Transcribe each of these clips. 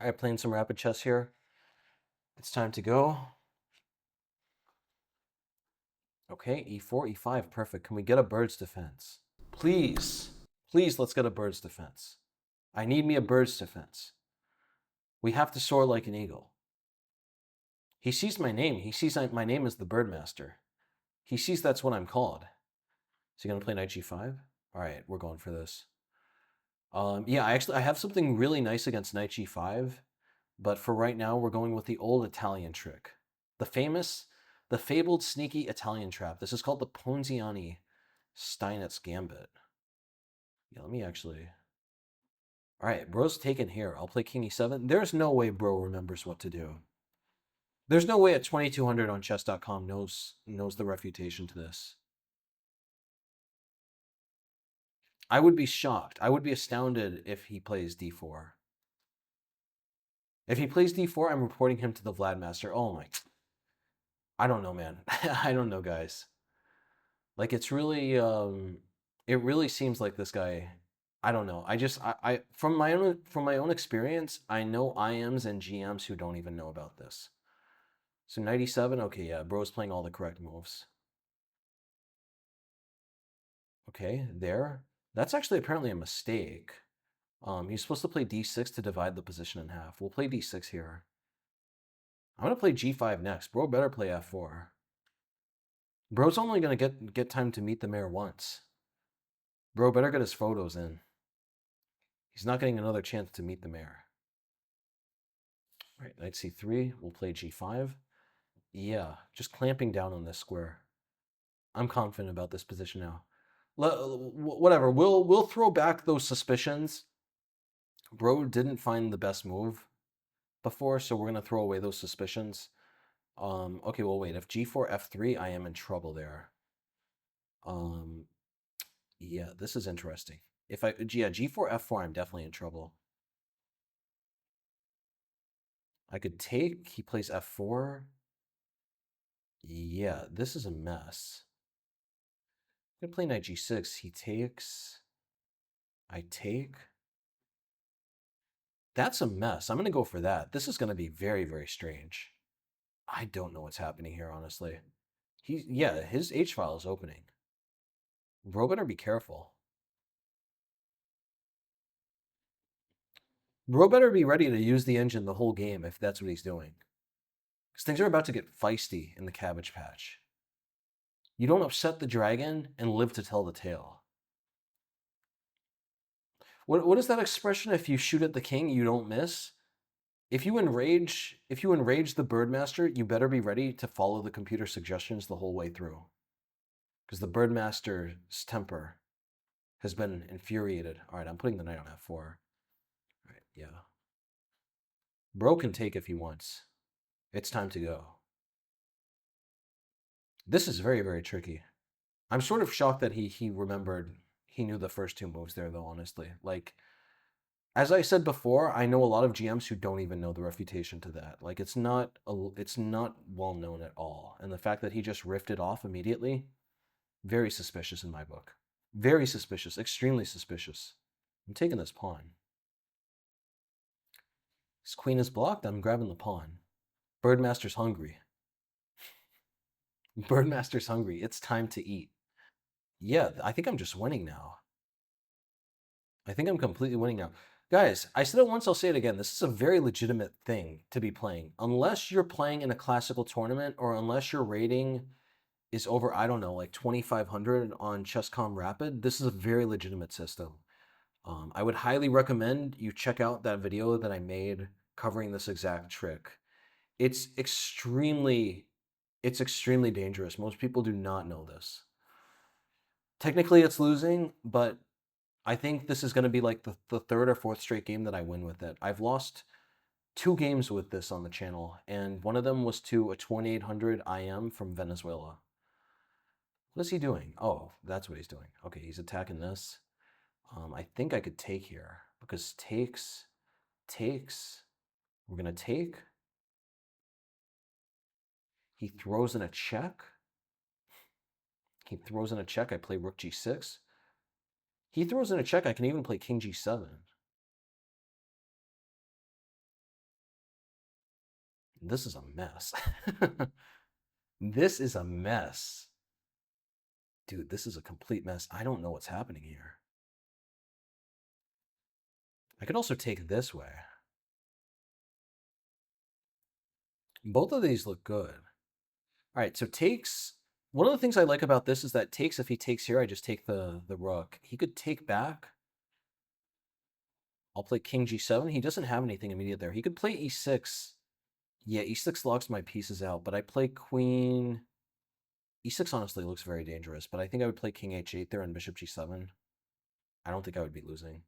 All right, playing some rapid chess here. It's time to go. Okay, e4, e5, perfect. Can we get a bird's defense? Please, please, let's get a bird's defense. I need me a bird's defense. We have to soar like an eagle. He sees my name. He sees my name as the Birdmaster. He sees that's what I'm called. Is he gonna play knight g5? All right, we're going for this. Yeah, I have something really nice against knight g5, but for right now, we're going with the old Italian trick. The famous, the fabled sneaky Italian trap. This is called the Ponziani Steinitz Gambit. Yeah, let me actually... All right, bro's taken here. I'll play king e7. There's no way bro remembers what to do. There's no way at 2200 on chess.com knows the refutation to this. I would be shocked. I would be astounded if he plays d4. If he plays d4, I'm reporting him to the Vladmaster. Oh my... I don't know, man. I don't know, guys. Like it really seems like this guy, I don't know. I from my own experience, I know IMs and GMs who don't even know about this. So 97, okay, yeah, bro's playing all the correct moves. Okay, there. That's actually apparently a mistake. He's supposed to play d6 to divide the position in half. We'll play d6 here. I'm gonna play g5 next. Bro better play f4. Bro's only gonna get time to meet the mayor once. Bro better get his photos in. He's not getting another chance to meet the mayor. All right, knight c3. We'll play g5. Yeah, just clamping down on this square. I'm confident about this position now. Whatever. We'll throw back those suspicions. Bro didn't find the best move before, so we're gonna throw away those suspicions. Okay, well wait. If g4 f3, I am in trouble there. Yeah, this is interesting. If g4 f4, I'm definitely in trouble. I could take. He plays f4. Yeah, this is a mess. I'm gonna play knight g6. He takes. I take. That's a mess. I'm gonna go for that. This is gonna be very, very strange. I don't know what's happening here, honestly. Yeah, his H file is opening. Bro better be careful. Bro better be ready to use the engine the whole game if that's what he's doing. Because things are about to get feisty in the Cabbage Patch. You don't upset the dragon and live to tell the tale. What is that expression? If you shoot at the king, you don't miss? If you enrage the Birdmaster, you better be ready to follow the computer suggestions the whole way through. Because the Birdmaster's temper has been infuriated. All right, I'm putting the knight on f4. All right, yeah. Bro can take if he wants. It's time to go. This is very, very tricky. I'm sort of shocked that he remembered, he knew the first two moves there, though, honestly. Like, as I said before, I know a lot of GMs who don't even know the refutation to that. Like, it's not well known at all. And the fact that he just riffed it off immediately, very suspicious in my book. Very suspicious, extremely suspicious. I'm taking this pawn. His queen is blocked, I'm grabbing the pawn. Birdmaster's hungry. Birdmaster's hungry. It's time to eat. Yeah, I think I'm just winning now. I think I'm completely winning now. Guys, I said it once, I'll say it again. This is a very legitimate thing to be playing. Unless you're playing in a classical tournament or unless your rating is over, I don't know, like 2,500 on Chess.com Rapid, this is a very legitimate system. I would highly recommend you check out that video that I made covering this exact trick. It's extremely dangerous. Most people do not know this. Technically, it's losing, but I think this is going to be like the third or fourth straight game that I win with it. I've lost 2 games with this on the channel, and one of them was to a 2800 IM from Venezuela. What is he doing? Oh, that's what he's doing. Okay, he's attacking this. I think I could take here because takes. We're going to take. He throws in a check. I play rook g6. He throws in a check. I can even play king g7. This is a mess. This is a mess. Dude, this is a complete mess. I don't know what's happening here. I could also take this way. Both of these look good. All right, so takes. One of the things I like about this is that takes, if he takes here, I just take the rook. He could take back. I'll play king g7. He doesn't have anything immediate there. He could play e6. Yeah, e6 locks my pieces out, but I play queen. E6 honestly looks very dangerous, but I think I would play king h8 there and bishop g7. I don't think I would be losing.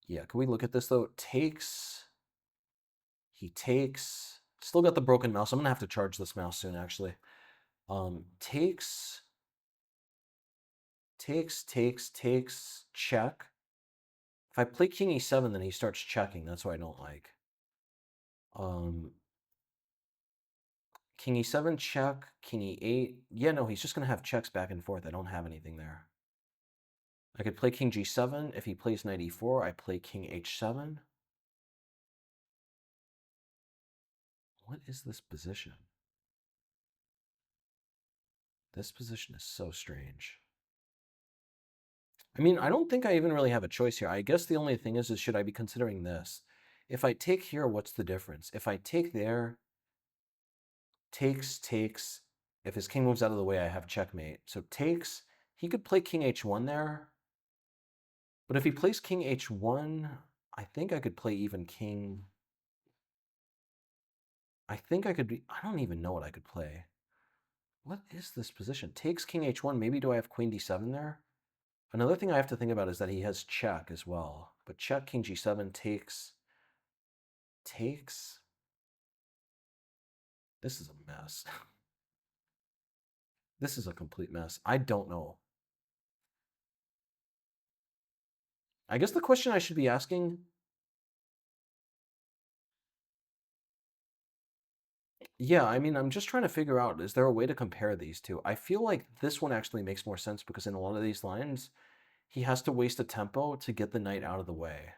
Yeah, can we look at this though? Takes. He takes. Still got the broken mouse. I'm gonna have to charge this mouse soon, actually. Takes. Takes. Check. If I play king e7, then he starts checking. That's what I don't like. King e7 check, king e8. Yeah, no, he's just going to have checks back and forth. I don't have anything there. I could play king g7. If he plays knight e4, I play king h7. What is this position? This position is so strange. I mean, I don't think I even really have a choice here. I guess the only thing is should I be considering this? If I take here, what's the difference? If I take there, takes. If his king moves out of the way, I have checkmate. So takes. He could play king h1 there. But if he plays king h1, I think I could play even king. I think I could be. I don't even know what I could play. What is this position? Takes king h1. Maybe do I have queen d7 there? Another thing I have to think about is that he has check as well. But check, king g7, takes. This is a mess. This is a complete mess. I don't know. I guess the question I should be asking. Yeah, I mean, I'm just trying to figure out, is there a way to compare these two? I feel like this one actually makes more sense because in a lot of these lines, he has to waste a tempo to get the knight out of the way.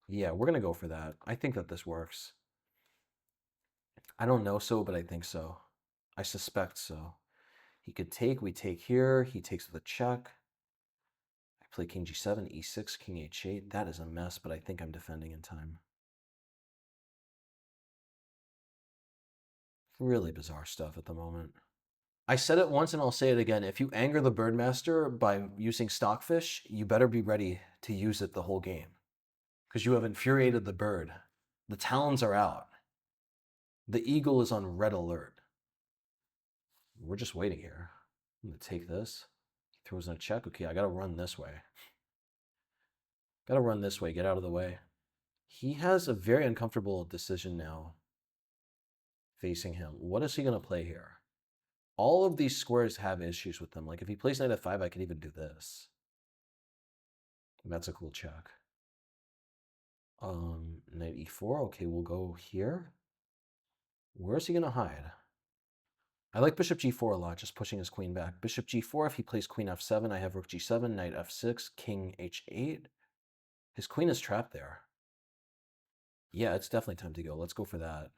Yeah, we're going to go for that. I think that this works. I don't know so, but I think so. I suspect so. He could take, we take here. He takes with a check. I play king g7, e6, king h8. That is a mess, but I think I'm defending in time. Really bizarre stuff at the moment. I said it once and I'll say it again. If you anger the birdmaster by using stockfish, you better be ready to use it the whole game. Because you have infuriated the bird. The talons are out. The eagle is on red alert. We're just waiting here. I'm going to take this. He throws in a check. Okay, I got to run this way. Got to run this way. Get out of the way. He has a very uncomfortable decision now facing him. What is he going to play here? All of these squares have issues with them. Like if he plays knight f5, I could even do this. That's a cool check. Knight e4. Okay, we'll go here. Where is he going to hide? I like bishop g4 a lot, just pushing his queen back. Bishop g4, if he plays queen f7, I have rook g7, knight f6, king h8. His queen is trapped there. Yeah, it's definitely time to go. Let's go for that.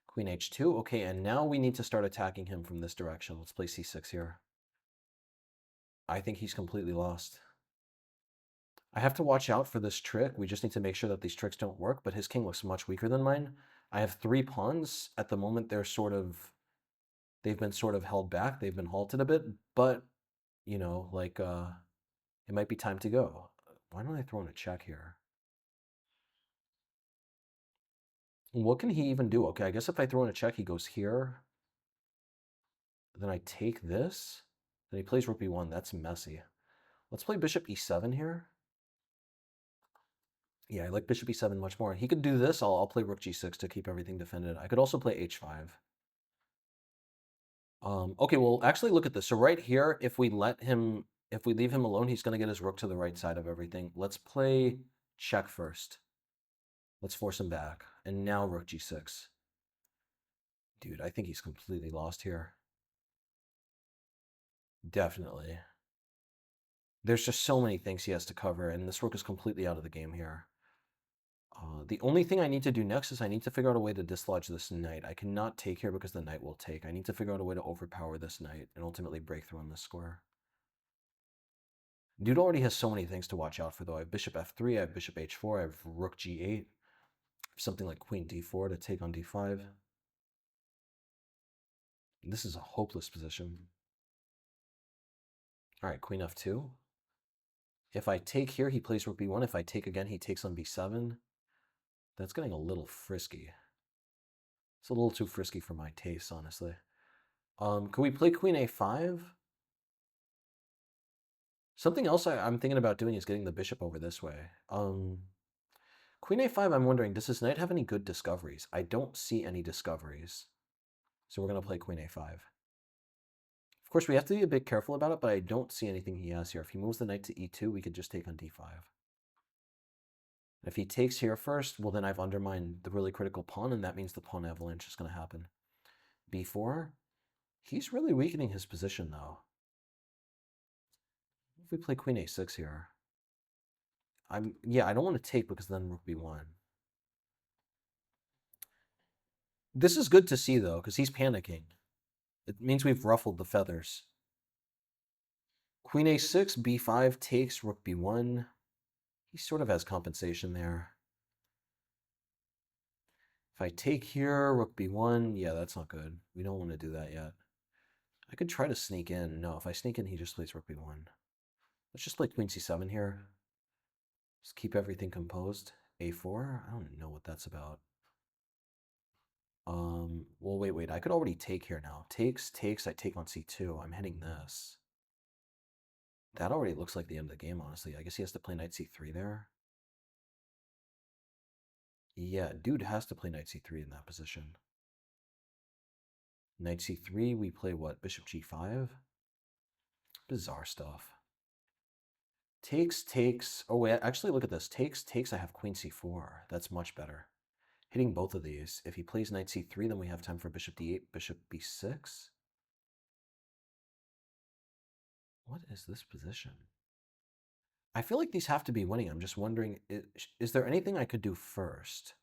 Queen h2. Okay, and now we need to start attacking him from this direction. Let's play c6 here. I think he's completely lost. I have to watch out for this trick. We just need to make sure that these tricks don't work, but his king looks much weaker than mine. I have 3 pawns. At the moment, they've been sort of held back. They've been halted a bit, but, you know, like, it might be time to go. Why don't I throw in a check here? What can he even do? Okay, I guess if I throw in a check, he goes here. Then I take this. Then he plays rook b1. That's messy. Let's play bishop e7 here. Yeah, I like bishop e7 much more. He could do this. I'll play rook g6 to keep everything defended. I could also play h5. Okay, well, actually look at this. So right here, if we leave him alone, he's going to get his rook to the right side of everything. Let's play check first. Let's force him back. And now rook g6. Dude, I think he's completely lost here. Definitely. There's just so many things he has to cover, and this rook is completely out of the game here. The only thing I need to do next is I need to figure out a way to dislodge this knight. I cannot take here because the knight will take. I need to figure out a way to overpower this knight and ultimately break through on this square. Dude already has so many things to watch out for, though. I have bishop f3, I have bishop h4, I have rook g8, something like queen d4 to take on d5. This is a hopeless position. All right, queen f2. If I take here, he plays rook b1. If I take again, he takes on b7. That's getting a little frisky. It's a little too frisky for my taste, honestly. Can we play queen a5? Something else I'm thinking about doing is getting the bishop over this way. Queen a5, I'm wondering, does this knight have any good discoveries? I don't see any discoveries. So we're going to play queen a5. Of course, we have to be a bit careful about it, but I don't see anything he has here. If he moves the knight to e2, we could just take on d5. If he takes here first, well, then I've undermined the really critical pawn, and that means the pawn avalanche is going to happen. b4. He's really weakening his position, though. If we play queen a6 here, I don't want to take because then rook b1. This is good to see, though, because he's panicking. It means we've ruffled the feathers. Queen a6, b5 takes, rook b1. He sort of has compensation there. If I take here, rook b1, yeah, that's not good. We don't want to do that yet. I could try to sneak in. No, if I sneak in, he just plays rook b1. Let's just play queen c7 here. Just keep everything composed. a4, I don't know what that's about. Well, wait. I could already take here now. Takes, I take on c2. I'm hitting this. That already looks like the end of the game, honestly. I guess he has to play knight c3 there. Yeah, dude has to play knight c3 in that position. Knight c3, we play what? Bishop g5? Bizarre stuff. Takes. Oh, wait, actually, look at this. Takes, I have queen c4. That's much better. Hitting both of these. If he plays knight c3, then we have time for bishop d8, bishop b6. What is this position? I feel like these have to be winning. I'm just wondering, is there anything I could do first?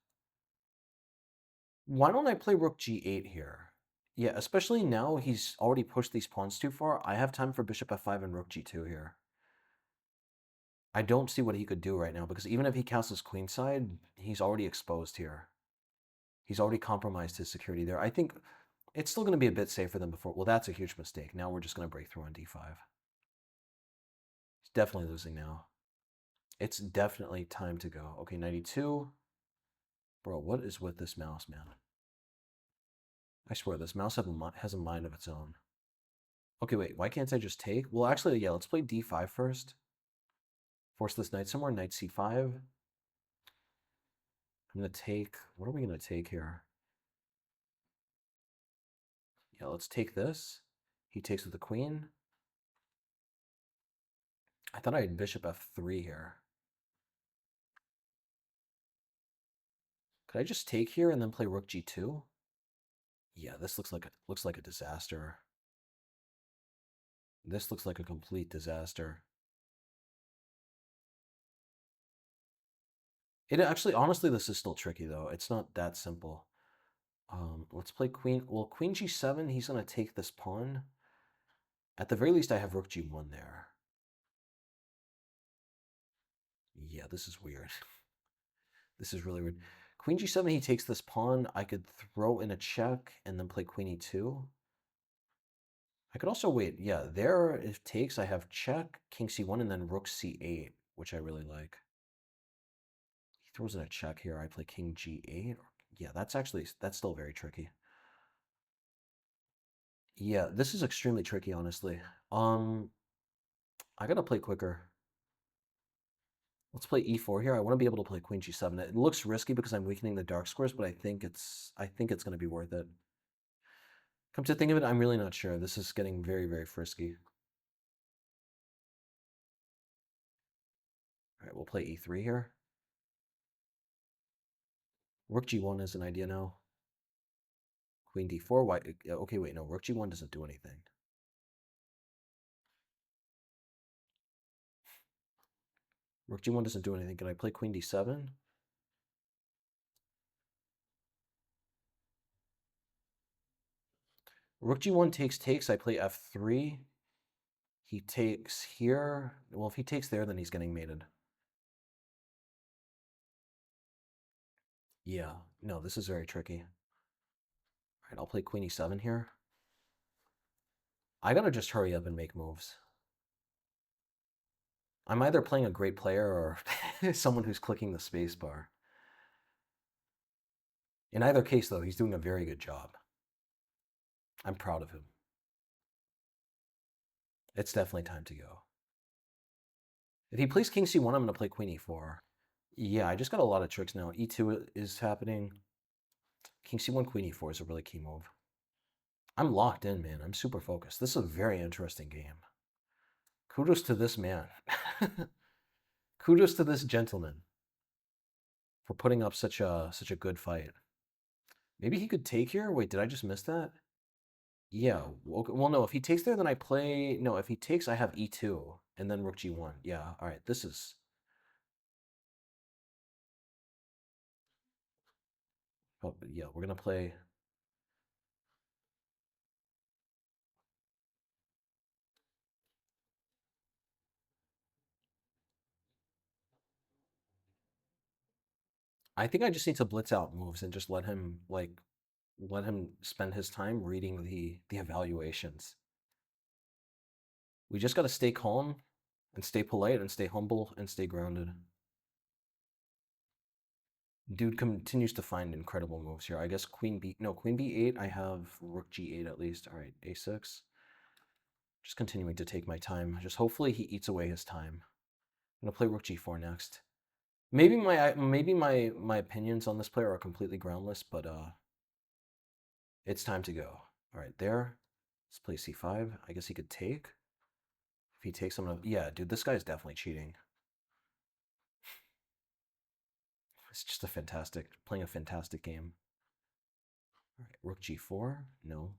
Why don't I play rook g8 here? Yeah, especially now he's already pushed these pawns too far. I have time for bishop f5 and rook g2 here. I don't see what he could do right now, because even if he castles queenside, he's already exposed here. He's already compromised his security there. I think it's still going to be a bit safer than before. Well, that's a huge mistake. Now we're just going to break through on d5. He's definitely losing now. It's definitely time to go. Okay, 92. Bro, what is with this mouse, man? I swear, this mouse has a mind of its own. Okay, wait, why can't I just take? Well, actually, yeah, let's play d5 first. Force this knight somewhere, knight c5. I'm going to take, what are we going to take here? Yeah, let's take this. He takes with the queen. I thought I had bishop f3 here. Could I just take here and then play rook g2? Yeah, this looks like a disaster. This looks like a complete disaster. It actually, honestly, this is still tricky though. It's not that simple. Let's play queen. Well, queen g7, he's going to take this pawn. At the very least, I have rook g1 there. Yeah, this is weird. This is really weird. Queen g7, he takes this pawn. I could throw in a check and then play queen e2. I could also wait. Yeah, there, if takes, I have check, king c1, and then rook c8, which I really like. He throws in a check here. I play king g8. Yeah, that's still very tricky. Yeah, this is extremely tricky, honestly. I gotta play quicker. Let's play e4 here. I want to be able to play queen g7. It looks risky because I'm weakening the dark squares, but I think it's going to be worth it. Come to think of it, I'm really not sure. This is getting very, very frisky. All right, we'll play e3 here. Rook g1 is an idea now. Queen d4. Why? Okay, wait, no. Rook g1 doesn't do anything. Rook g1 doesn't do anything. Can I play queen d7? Rook G1 takes, I play F3. He takes here. Well, if he takes there, then he's getting mated. Yeah, no, this is very tricky. All right, I'll play Queen E7 here. I gotta just hurry up and make moves. I'm either playing a great player or someone who's clicking the space bar. In either case, though, he's doing a very good job. I'm proud of him. It's definitely time to go. If he plays King C1, I'm going to play Queen E4. Yeah, I just got a lot of tricks now. E2 is happening. King C1, Queen E4 is a really key move. I'm locked in, man. I'm super focused. This is a very interesting game. Kudos to this man. Kudos to this gentleman for putting up such a good fight. Maybe he could take here? Wait, did I just miss that? Yeah, well, no, if he takes there, then I play... No, if he takes, I have E2, and then Rook G1. Yeah, all right, this is... Oh, yeah, we're going to play... I think I just need to blitz out moves and just let him, like, let him spend his time reading the evaluations. We just got to stay calm and stay polite and stay humble and stay grounded. Dude continues to find incredible moves here. I guess Queen B8. I have Rook G8 at least. All right, A6. Just continuing to take my time. Just hopefully he eats away his time. I'm gonna play Rook G4 next. Maybe my opinions on this player are completely groundless, but it's time to go. All right, there. Let's play C5. I guess he could take. If he takes, I'm gonna... Yeah, dude, this guy's definitely cheating. It's just playing a fantastic game. All right, Rook G4. No.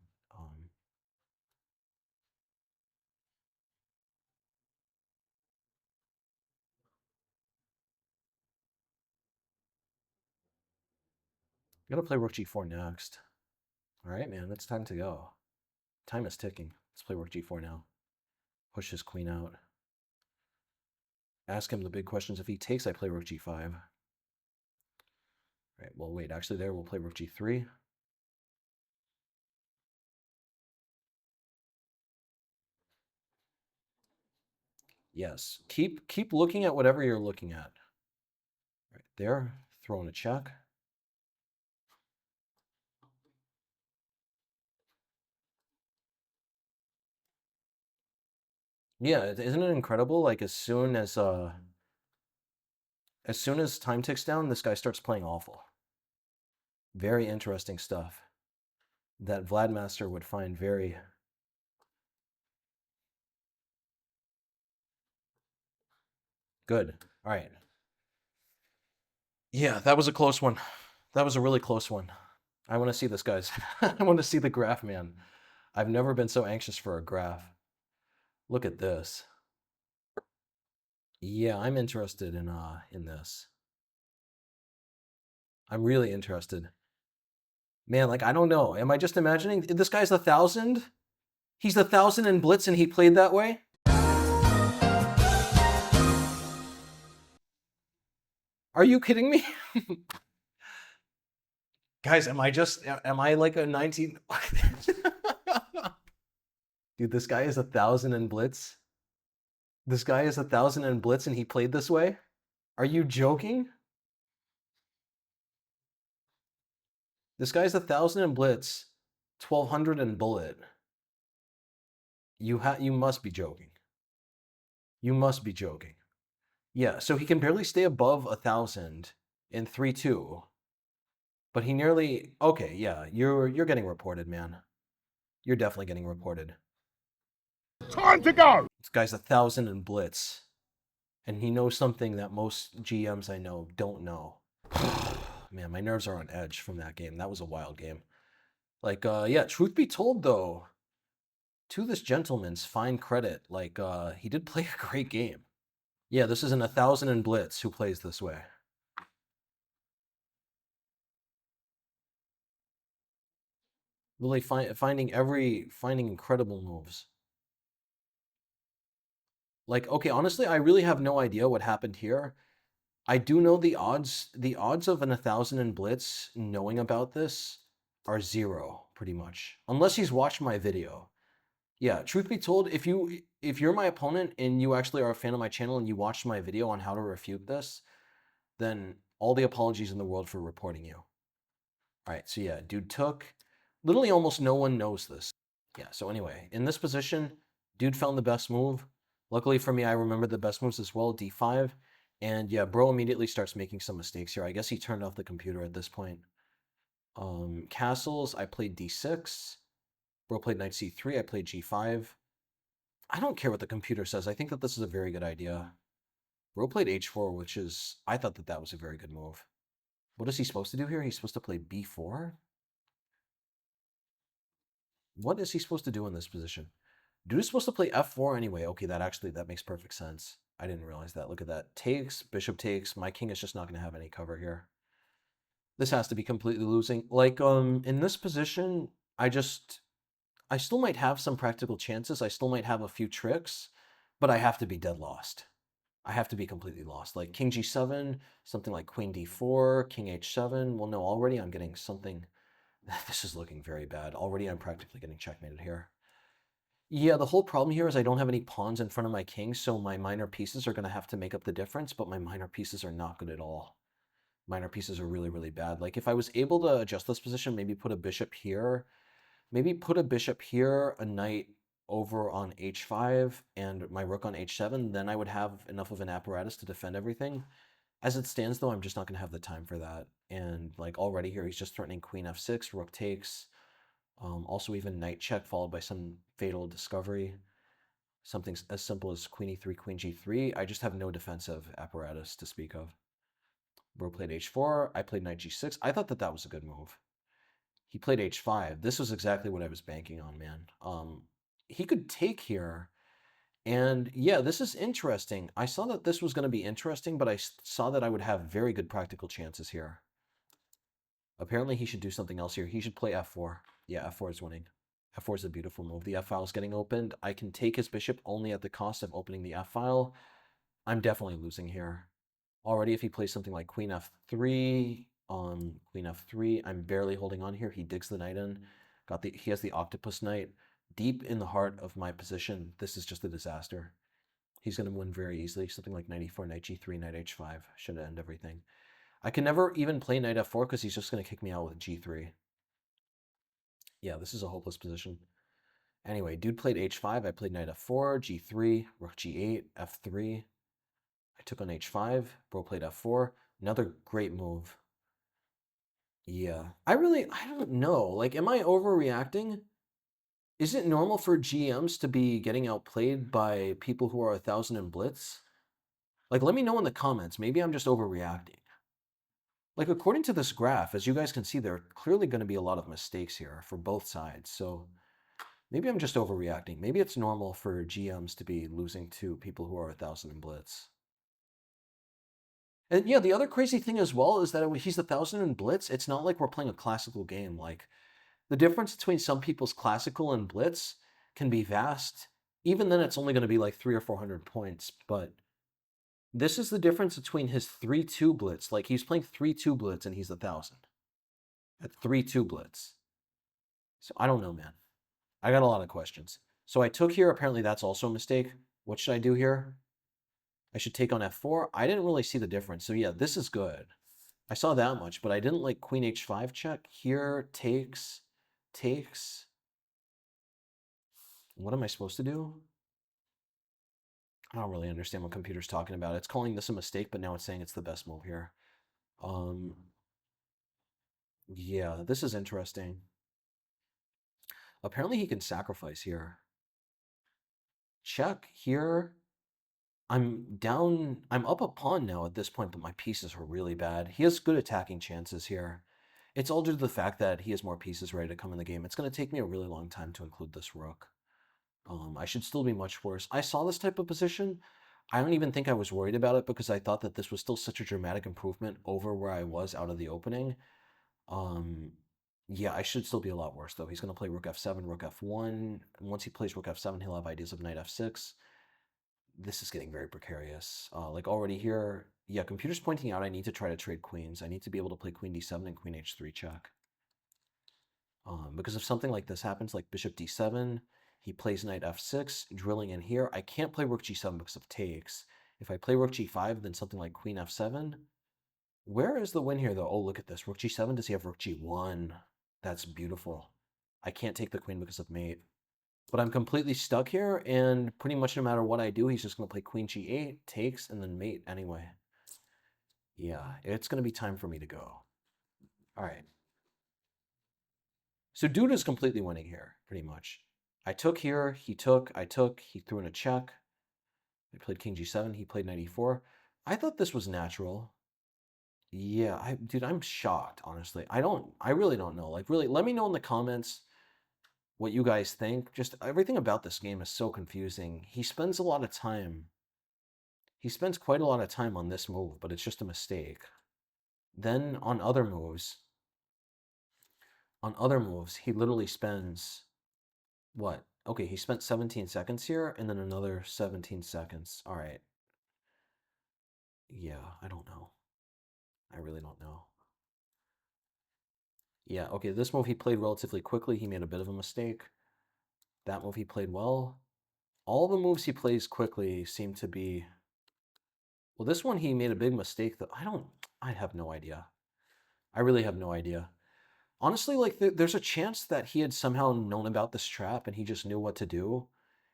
Gotta play Rook G4 next. All right, man, it's time to go. Time is ticking. Let's play Rook G4 now. Push his queen out. Ask him the big questions. If he takes, I play Rook G5. All right, well, wait, actually there, we'll play Rook G3. Yes, keep looking at whatever you're looking at. Right there, throwing a check. Yeah, isn't it incredible? Like as soon as time ticks down, this guy starts playing awful. Very interesting stuff that Vladmaster would find very... Good. All right. Yeah, that was a close one. That was a really close one. I want to see this, guys. I want to see the graph, man. I've never been so anxious for a graph. Look at this. Yeah, I'm interested in this. I'm really interested. Man, like I don't know. Am I just imagining this guy's 1,000? He's 1,000 in Blitz and he played that way? Are you kidding me? Guys, am I like a 19? Dude, this guy is 1,000 in Blitz. This guy is 1,000 in Blitz and he played this way? Are you joking? This guy's 1,000 in Blitz, 1,200 in Bullet. You must be joking. You must be joking. Yeah, so he can barely stay above 1,000 in 3-2. But he nearly... Okay, yeah, you're getting reported, man. You're definitely getting reported. Time to go! This guy's 1,000 in Blitz. And he knows something that most GMs I know don't know. Man, my nerves are on edge from that game. That was a wild game. Like, yeah, truth be told, though, to this gentleman's fine credit, like, he did play a great game. Yeah, this is an 1,000 in Blitz who plays this way. Literally finding incredible moves. Like, okay, honestly, I really have no idea what happened here. I do know the odds of an 1,000 in blitz knowing about this are zero, pretty much. Unless he's watched my video. Yeah, truth be told, if you're my opponent and you actually are a fan of my channel and you watched my video on how to refute this, then all the apologies in the world for reporting you. All right, so yeah, dude took. Literally almost no one knows this. Yeah, so anyway, in this position, dude found the best move. Luckily for me, I remember the best moves as well, d5. And yeah, bro immediately starts making some mistakes here. I guess he turned off the computer at this point. Castles, I played d6. Bro played knight c3, I played g5. I don't care what the computer says. I think that this is a very good idea. Bro played h4, which is... I thought that that was a very good move. What is he supposed to do here? He's supposed to play b4? What is he supposed to do in this position? Dude is supposed to play f4 anyway. Okay, that makes perfect sense. I didn't realize that. Look at that. Takes, bishop takes. My king is just not going to have any cover here. This has to be completely losing. Like, in this position, I still might have some practical chances. I still might have a few tricks, but I have to be dead lost. I have to be completely lost. Like king g7, something like queen d4, king h7. Well, no, already I'm getting something. This is looking very bad. Already I'm practically getting checkmated here. Yeah, the whole problem here is I don't have any pawns in front of my king, so my minor pieces are going to have to make up the difference, but my minor pieces are not good at all. Minor pieces are really, really bad. Like, if I was able to adjust this position, maybe put a bishop here, a knight over on h5, and my rook on h7, then I would have enough of an apparatus to defend everything. As it stands, though, I'm just not going to have the time for that. And, like, already here, he's just threatening queen f6, rook takes, also even knight check followed by some fatal discovery. Something as simple as queen e3, queen g3. I just have no defensive apparatus to speak of. Bro played h4. I played knight g6. I thought that that was a good move. He played h5. This was exactly what I was banking on, man. He could take here. And yeah, this is interesting. I saw that this was going to be interesting, but I saw that I would have very good practical chances here. Apparently, he should do something else here. He should play f4. Yeah, f4 is winning. f4 is a beautiful move. The f-file is getting opened. I can take his bishop only at the cost of opening the f-file. I'm definitely losing here. Already, if he plays something like queen f3, queen f3, I'm barely holding on here. He digs the knight in. He has the octopus knight. Deep in the heart of my position, this is just a disaster. He's going to win very easily. Something like knight e4, knight g3, knight h5 should end everything. I can never even play knight f4 because he's just going to kick me out with g3. Yeah, this is a hopeless position. Anyway, dude played h5. I played knight f4, g3, rook g8, f3. I took on h5. Bro played f4. Another great move. Yeah. I don't know. Like, am I overreacting? Is it normal for GMs to be getting outplayed by people who are 1,000 in blitz? Like, let me know in the comments. Maybe I'm just overreacting. Like, according to this graph, as you guys can see, there are clearly going to be a lot of mistakes here for both sides. So maybe I'm just overreacting. Maybe it's normal for GMs to be losing to people who are 1,000 in blitz. And yeah, the other crazy thing as well is that he's 1,000 in blitz. It's not like we're playing a classical game. Like, the difference between some people's classical and blitz can be vast. Even then, it's only going to be like 300 or 400 points. But this is the difference between his 3-2 blitz. Like, he's playing 3-2 blitz and he's 1,000 at 3-2 blitz. So I don't know, man. I got a lot of questions. So I took here. Apparently, that's also a mistake. What should I do here? I should take on f4. I didn't really see the difference. So yeah, this is good. I saw that much, but I didn't like queen h5 check. Here, takes. What am I supposed to do? I don't really understand what computer's talking about. It's calling this a mistake, but now it's saying it's the best move here. Yeah, this is interesting. Apparently he can sacrifice here. Check here. I'm up a pawn now at this point, but my pieces are really bad. He has good attacking chances here. It's all due to the fact that he has more pieces ready to come in the game. It's going to take me a really long time to include this rook. I should still be much worse. I saw this type of position. I don't even think I was worried about it because I thought that this was still such a dramatic improvement over where I was out of the opening. Yeah, I should still be a lot worse, though. He's going to play rook f7, rook f1. And once he plays rook f7, he'll have ideas of knight f6. This is getting very precarious. Like already here, yeah, computer's pointing out I need to try to trade queens. I need to be able to play queen d7 and queen h3 check. Because if something like this happens, like bishop d7, he plays knight f6, drilling in here. I can't play rook g7 because of takes. If I play rook g5, then something like queen f7. Where is the win here, though? Oh, look at this. Rook g7, does he have rook g1? That's beautiful. I can't take the queen because of mate. But I'm completely stuck here, and pretty much no matter what I do, he's just going to play queen g8, takes, and then mate anyway. Yeah, it's going to be time for me to go. All right. So dude is completely winning here, pretty much. I took here, he took, I took, he threw in a check. I played king g7, he played knight e4. I thought this was natural. Yeah, dude, I'm shocked, honestly. I really don't know. Like, really, let me know in the comments what you guys think. Just everything about this game is so confusing. He spends a lot of time. He spends quite a lot of time on this move, but it's just a mistake. Then on other moves, he literally spends what? Okay, he spent 17 seconds here and then another 17 seconds. All right. Yeah, I don't know. I really don't know. Yeah, okay, this move he played relatively quickly. He made a bit of a mistake. That move he played well. All the moves he plays quickly seem to be... Well, this one he made a big mistake that I have no idea. I really have no idea. Honestly, like there's a chance that he had somehow known about this trap and he just knew what to do,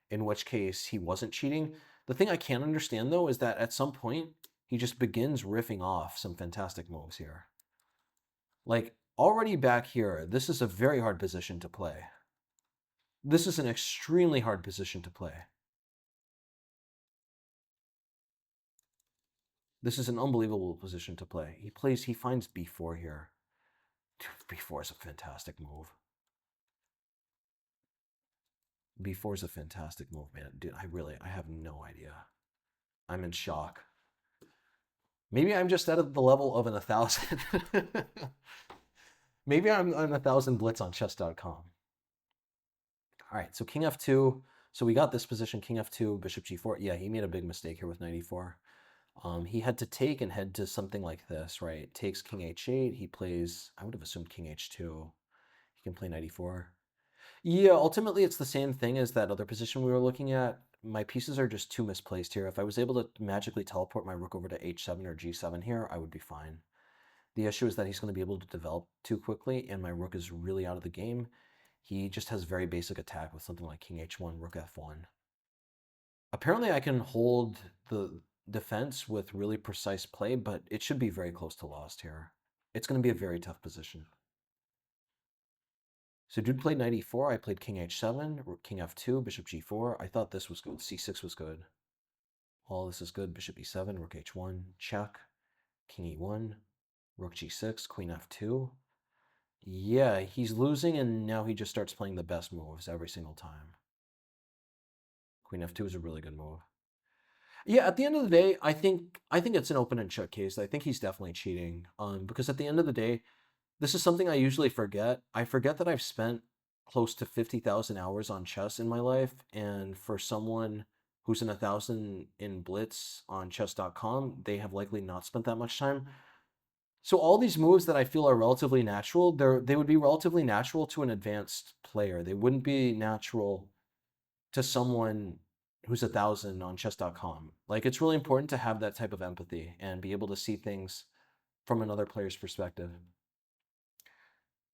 in which case he wasn't cheating. The thing I can't understand though is that at some point he just begins riffing off some fantastic moves here. Like already back here, this is a very hard position to play. This is an extremely hard position to play. This is an unbelievable position to play. He finds b4 here. B4 is a fantastic move. B4 is a fantastic move, man. Dude, I have no idea. I'm in shock. Maybe I'm just at the level of an 1,000. Maybe I'm on 1,000 blitz on chess.com. All right, so king f2. So we got this position, king f2, bishop g4. Yeah, he made a big mistake here with knight e4. He had to take and head to something like this, right? Takes king h8. He plays, I would have assumed king h2. He can play knight e4. Yeah, ultimately it's the same thing as that other position we were looking at. My pieces are just too misplaced here. If I was able to magically teleport my rook over to h7 or g7 here, I would be fine. The issue is that he's going to be able to develop too quickly, and my rook is really out of the game. He just has very basic attack with something like king h1, rook f1. Apparently I can hold the defense with really precise play, but it should be very close to lost here. It's going to be a very tough position. So dude played knight e4, I played king h7, king f2, bishop g4. I thought this was good, c6 was good. All this is good, bishop e7, rook h1, check, king e1, rook g6, queen f2. Yeah, he's losing and now he just starts playing the best moves every single time. Queen f2 is a really good move. Yeah, at the end of the day, I think it's an open and shut case. I think he's definitely cheating. Because at the end of the day, this is something I usually forget. I forget that I've spent close to 50,000 hours on chess in my life, and for someone who's in 1,000 in Blitz on chess.com, they have likely not spent that much time. So all these moves that I feel are relatively natural, they would be relatively natural to an advanced player. They wouldn't be natural to someone who's 1,000 on chess.com. Like it's really important to have that type of empathy and be able to see things from another player's perspective.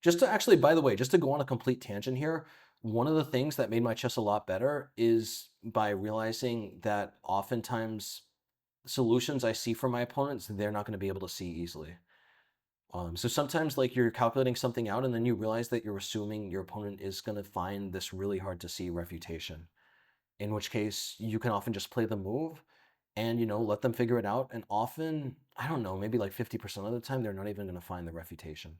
Just to actually, by the way, just to go on a complete tangent here, one of the things that made my chess a lot better is by realizing that oftentimes solutions I see from my opponents, they're not going to be able to see easily. So sometimes like you're calculating something out and then you realize that you're assuming your opponent is going to find this really hard to see refutation, in which case you can often just play the move and, let them figure it out. And often, I don't know, maybe like 50% of the time, they're not even going to find the refutation.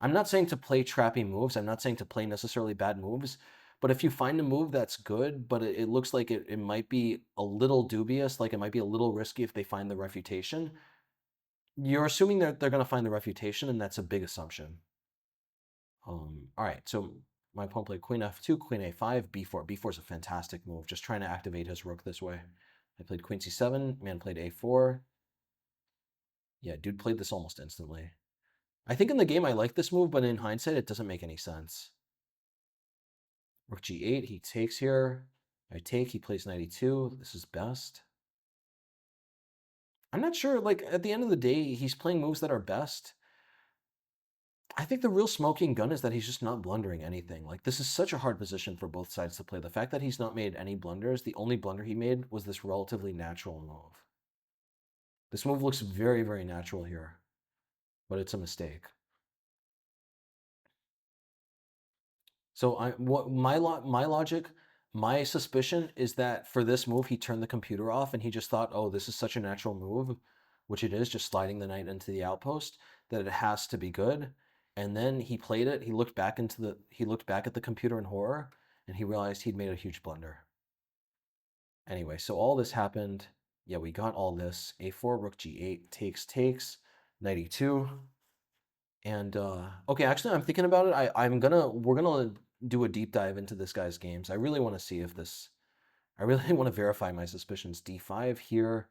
I'm not saying to play trappy moves. I'm not saying to play necessarily bad moves. But if you find a move that's good, but it looks like it might be a little dubious, like it might be a little risky if they find the refutation, you're assuming that they're going to find the refutation, and that's a big assumption. All right, so my opponent played queen f2, queen a5, b4. b4 is a fantastic move, just trying to activate his rook this way. I played queen c7, man played a4. Yeah, dude played this almost instantly. I think in the game I like this move, but in hindsight it doesn't make any sense. Rook g8, he takes here. I take, he plays knight e2. This is best. I'm not sure, like, at the end of the day, he's playing moves that are best. I think the real smoking gun is that he's just not blundering anything. Like, this is such a hard position for both sides to play. The fact that he's not made any blunders, the only blunder he made was this relatively natural move. This move looks very, very natural here, but it's a mistake. So my logic, my suspicion is that for this move he turned the computer off and he just thought, oh, this is such a natural move, which it is, just sliding the knight into the outpost, that it has to be good. And then he played it. He looked back at the computer in horror, and he realized he'd made a huge blunder. Anyway, so all this happened. Yeah, we got all this. A4, rook g8, takes, knight e2. And okay, actually, I'm thinking about it. We're gonna do a deep dive into this guy's games. I really want to see if this. I really want to verify my suspicions. D5 here.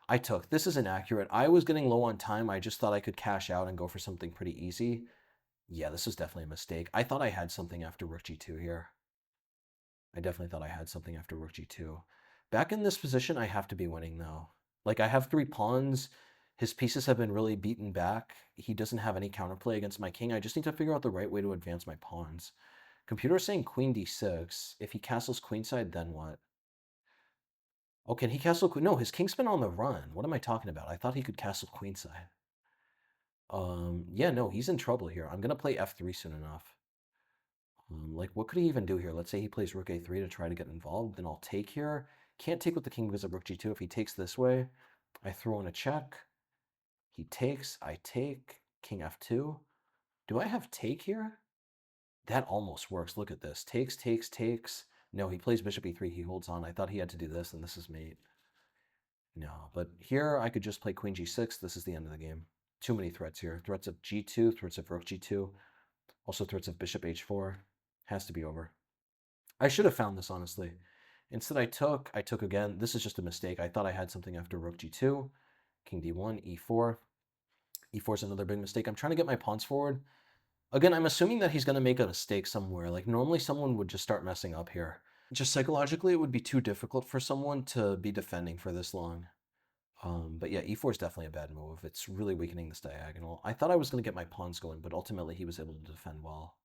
I took. This is inaccurate. I was getting low on time. I just thought I could cash out and go for something pretty easy. Yeah, this was definitely a mistake. I thought I had something after rook g2 here. I definitely thought I had something after rook g2. Back in this position, I have to be winning though. Like I have 3 pawns. His pieces have been really beaten back. He doesn't have any counterplay against my king. I just need to figure out the right way to advance my pawns. Computer saying queen d6. If he castles queenside, then what? Oh, can he castle queen? No, his king's been on the run. What am I talking about? I thought he could castle queenside. Yeah, no, he's in trouble here. I'm gonna play f3 soon enough. Like, what could he even do here? Let's say he plays rook a3 to try to get involved. Then I'll take here. Can't take with the king because of rook g2. If he takes this way, I throw in a check. He takes, I take, king f2. Do I have take here? That almost works. Look at this. Takes. No, he plays bishop e3. He holds on. I thought he had to do this, and this is mate. No, but here I could just play queen g6. This is the end of the game. Too many threats here. Threats of g2, threats of rook g2, also threats of bishop h4. Has to be over. I should have found this, honestly. Instead, I took again. This is just a mistake. I thought I had something after rook g2, king d1, e4. E4 is another big mistake. I'm trying to get my pawns forward. Again, I'm assuming that he's going to make a mistake somewhere. Like, normally someone would just start messing up here. Just psychologically, it would be too difficult for someone to be defending for this long. But yeah, e4 is definitely a bad move. It's really weakening this diagonal. I thought I was going to get my pawns going, but ultimately he was able to defend well.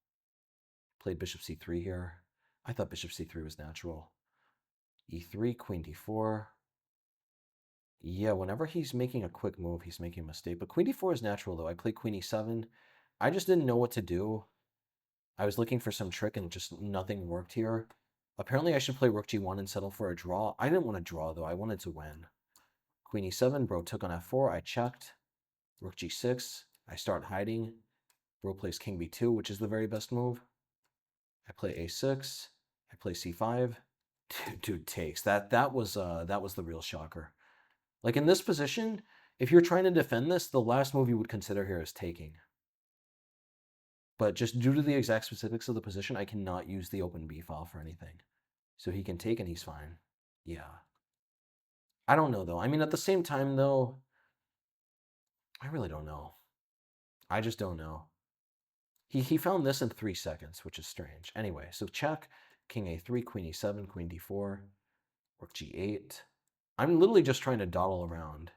Played bishop c3 here. I thought bishop c3 was natural. E3, queen d4. Yeah, whenever he's making a quick move, he's making a mistake. But queen d4 is natural, though. I played queen e7. I just didn't know what to do. I was looking for some trick, and just nothing worked here. Apparently, I should play rook g1 and settle for a draw. I didn't want to draw, though. I wanted to win. Queen e7, bro took on f4. I checked. Rook g6. I start hiding. Bro plays king b2, which is the very best move. I play a6. I play c5. Dude takes. That was the real shocker. Like in this position, if you're trying to defend this, the last move you would consider here is taking. But just due to the exact specifics of the position, I cannot use the open B file for anything. So he can take and he's fine. Yeah. I don't know though. I mean, at the same time though, I really don't know. I just don't know. He found this in 3 seconds, which is strange. Anyway, so check, king a3, queen e7, queen d4, rook g8. I'm literally just trying to dawdle around.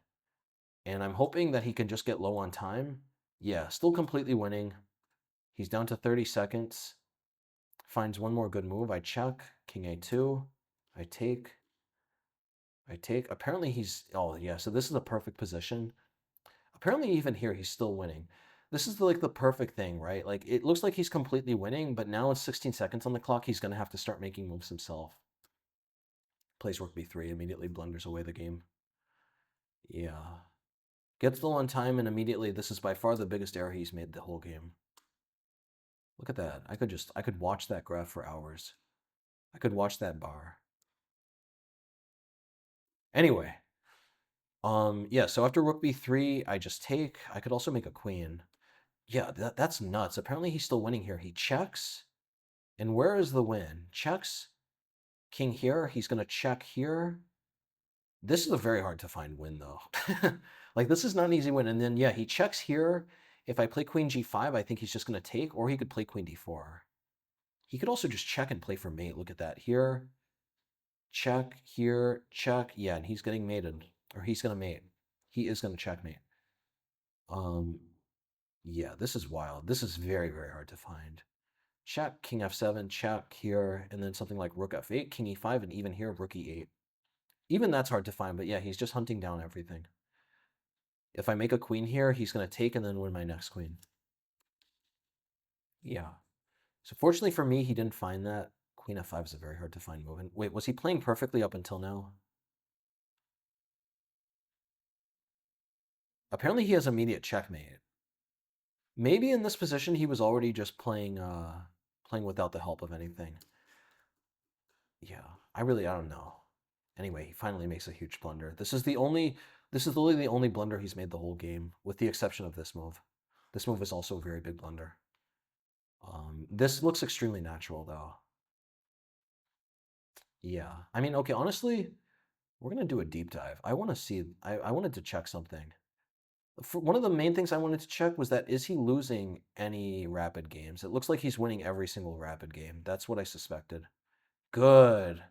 And I'm hoping that he can just get low on time. Yeah, still completely winning. He's down to 30 seconds. Finds one more good move. I check. King a2. I take. I take. Apparently he's... Oh, yeah, so this is a perfect position. Apparently even here he's still winning. This is like the perfect thing, right? Like, it looks like he's completely winning, but now it's 16 seconds on the clock. He's going to have to start making moves himself. Plays rook b3. Immediately blunders away the game. Yeah. Gets low on time, and immediately this is by far the biggest error he's made the whole game. Look at that. I could watch that graph for hours. I could watch that bar. Anyway, yeah, so after rook b3, I just take. I could also make a queen. Yeah, that's nuts. Apparently he's still winning here. He checks. And where is the win? Checks. King here. He's going to check here. This is a very hard to find win, though. Like, this is not an easy win. And then, yeah, he checks here. If I play queen g5, I think he's just going to take, or he could play queen d4. He could also just check and play for mate. Look at that. Here, check, here, check. Yeah, and he's getting mated, or he's going to mate. He is going to checkmate. Um, yeah, this is wild. This is very, very hard to find. Check, king f7, check here, and then something like rook f8, king e5, and even here, rook e8. Even that's hard to find, but yeah, he's just hunting down everything. If I make a queen here, he's going to take and then win my next queen. Yeah. So fortunately for me, he didn't find that. Queen f5 is a very hard to find move. And wait, was he playing perfectly up until now? Apparently he has immediate checkmate. Maybe in this position he was already just playing playing without the help of anything. Yeah, I don't know. Anyway, he finally makes a huge blunder. This is literally the only blunder he's made the whole game, with the exception of this move. This move is also a very big blunder. This looks extremely natural, though. Yeah. I mean, okay, honestly, we're going to do a deep dive. I want to see, I wanted to check something. One of the main things I wanted to check was that, is he losing any rapid games? It looks like he's winning every single rapid game. That's what I suspected. Good.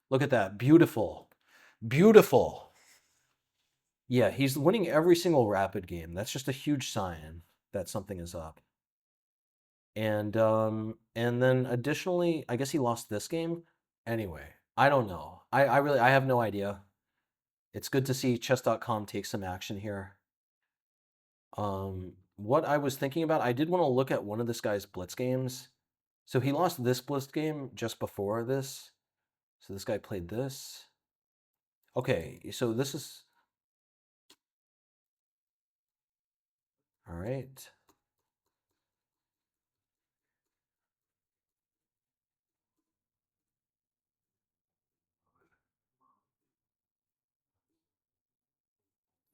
Look at that. Beautiful. Beautiful. Yeah, he's winning every single rapid game. That's just a huge sign that something is up. And then additionally, I guess he lost this game. Anyway, I don't know. I have no idea. It's good to see chess.com take some action here. What I was thinking about, I did want to look at one of this guy's blitz games. So he lost this blitz game just before this. So this guy played this. Okay, so this is all right.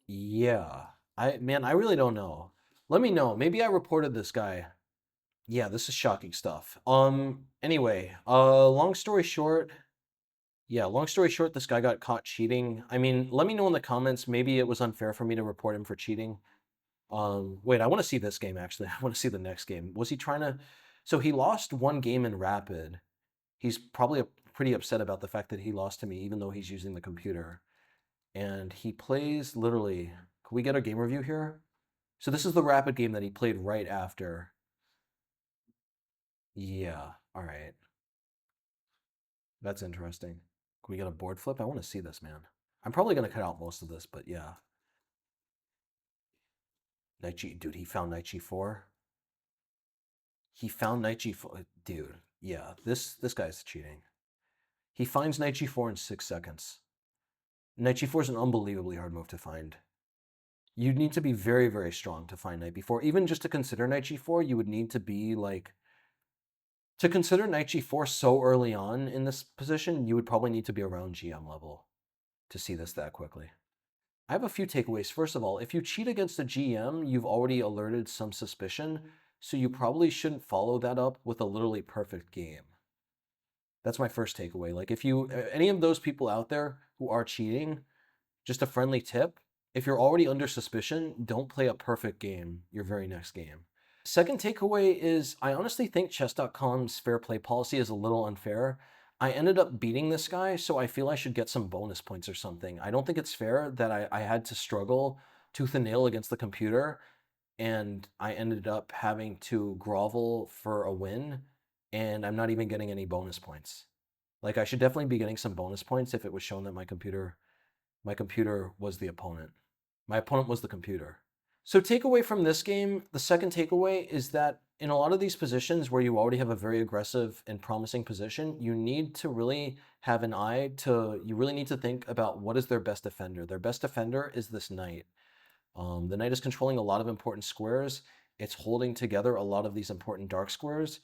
Yeah. I really don't know. Let me know. Maybe I reported this guy. Yeah, this is shocking stuff. Anyway, long story short, this guy got caught cheating. I mean, let me know in the comments. Maybe it was unfair for me to report him for cheating. Wait, I want to see this game actually. I want to see the next game. Was he trying to? So he lost one game in Rapid. He's probably pretty upset about the fact that he lost to me, even though he's using the computer. And he plays literally. Can we get a game review here? So this is the Rapid game that he played right after. Yeah. All right. That's interesting. Can we get a board flip? I want to see this, man. I'm probably gonna cut out most of this, but yeah. Knight G, dude, he found Knight G4. He found Knight G4, dude. Yeah, this guy's cheating. He finds Knight G4 in 6 seconds. Knight G4 is an unbelievably hard move to find. You'd need to be very, very strong to find Knight B4. Even just to consider Knight G4, you would need to be like, to consider Knight G4 so early on in this position, you would probably need to be around GM level to see this that quickly. I have a few takeaways. First of all, if you cheat against a GM, you've already alerted some suspicion, so you probably shouldn't follow that up with a literally perfect game. That's my first takeaway. Like, if you, any of those people out there who are cheating, just a friendly tip, if you're already under suspicion, don't play a perfect game your very next game. Second takeaway is, I honestly think chess.com's fair play policy is a little unfair. I ended up beating this guy, so I feel I should get some bonus points or something. I don't think it's fair that I had to struggle tooth and nail against the computer, and I ended up having to grovel for a win, and I'm not even getting any bonus points. Like, I should definitely be getting some bonus points if it was shown that my computer was the opponent. My opponent was the computer. So takeaway from this game, the second takeaway is that in a lot of these positions where you already have a very aggressive and promising position, you need to really have an eye to, you really need to think about what is their best defender. Their best defender is this knight. The knight is controlling a lot of important squares. It's holding together a lot of these important dark squares.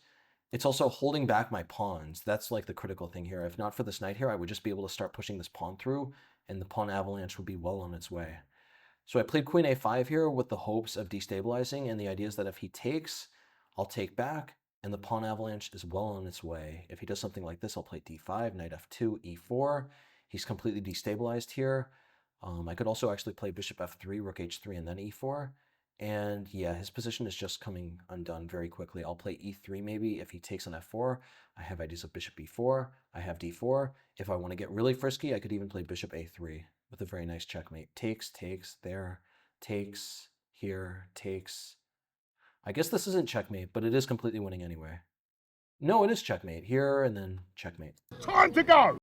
It's also holding back my pawns. That's like the critical thing here. If not for this knight here, I would just be able to start pushing this pawn through, and the pawn avalanche would be well on its way. So I played queen a5 here with the hopes of destabilizing, and the idea is that if he takes, I'll take back, and the pawn avalanche is well on its way. If he does something like this, I'll play d5, knight f2, e4. He's completely destabilized here. I could also actually play bishop f3, rook h3, and then e4. And yeah, his position is just coming undone very quickly. I'll play e3 maybe. If he takes on f4, I have ideas of bishop b4. I have d4. If I want to get really frisky, I could even play bishop a3 with a very nice checkmate. Takes, takes, there, takes, here, takes. I guess this isn't checkmate, but it is completely winning anyway. No, it is checkmate. Here and then checkmate. Time to go!